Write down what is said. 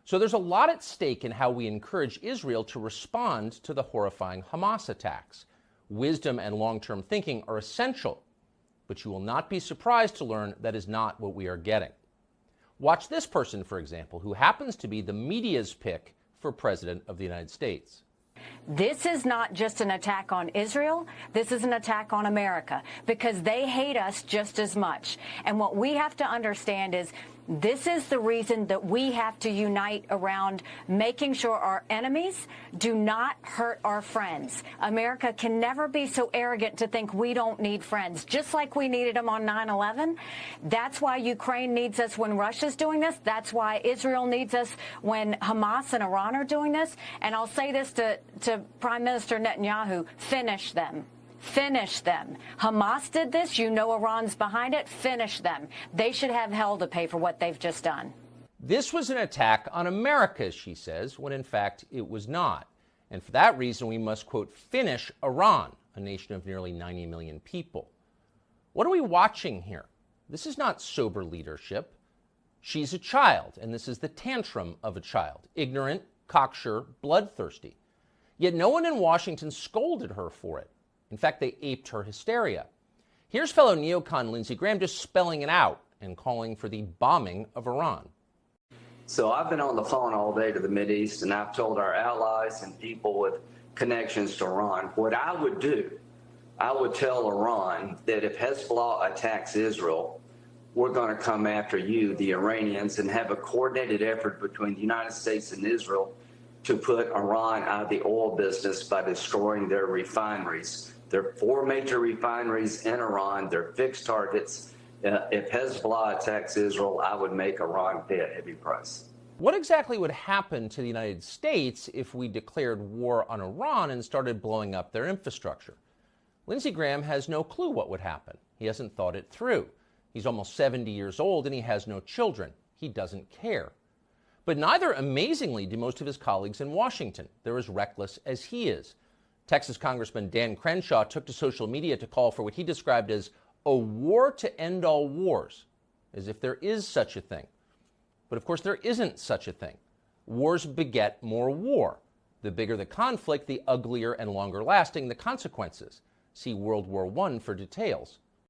So there's a lot at stake in how we encourage Israel to respond to the horrifying Hamas attacks. Wisdom and long-term thinking are essential, but you will not be surprised to learn that is not what we are getting. Watch this person, for example, who happens to be the media's pick for President of the United States. This is not just an attack on Israel. This is an attack on America because they hate us just as much. And what we have to understand is this is the reason that we have to unite around making sure our enemies do not hurt our friends. America can never be so arrogant to think we don't need friends, just like we needed them on 9/11. That's why Ukraine needs us when Russia's doing this. That's why Israel needs us when Hamas and Iran are doing this. And I'll say this to Prime Minister Netanyahu, finish them. Finish them. Hamas did this. You know Iran's behind it. Finish them. They should have hell to pay for what they've just done. This was an attack on America, she says, when in fact it was not. And for that reason, we must, quote, finish Iran, a nation of nearly 90 million people. What are we watching here? This is not sober leadership. She's a child, and this is the tantrum of a child. Ignorant, cocksure, bloodthirsty. Yet no one in Washington scolded her for it. In fact, they aped her hysteria. Here's fellow neocon Lindsey Graham just spelling it out and calling for the bombing of Iran. So I've been on the phone all day to the Mideast, and I've told our allies and people with connections to Iran, what I would do, I would tell Iran that if Hezbollah attacks Israel, we're going to come after you, the Iranians, and have a coordinated effort between the United States and Israel to put Iran out of the oil business by destroying their refineries. There are 4 major refineries in Iran. They're fixed targets. If Hezbollah attacks Israel, I would make Iran pay a heavy price. What exactly would happen to the United States if we declared war on Iran and started blowing up their infrastructure? Lindsey Graham has no clue what would happen. He hasn't thought it through. He's almost 70 years old and he has no children. He doesn't care. But neither, amazingly, do most of his colleagues in Washington. They're as reckless as he is. Texas Congressman Dan Crenshaw took to social media to call for what he described as a war to end all wars, as if there is such a thing. But of course, there isn't such a thing. Wars beget more war. The bigger the conflict, the uglier and longer lasting the consequences. See World War I for details.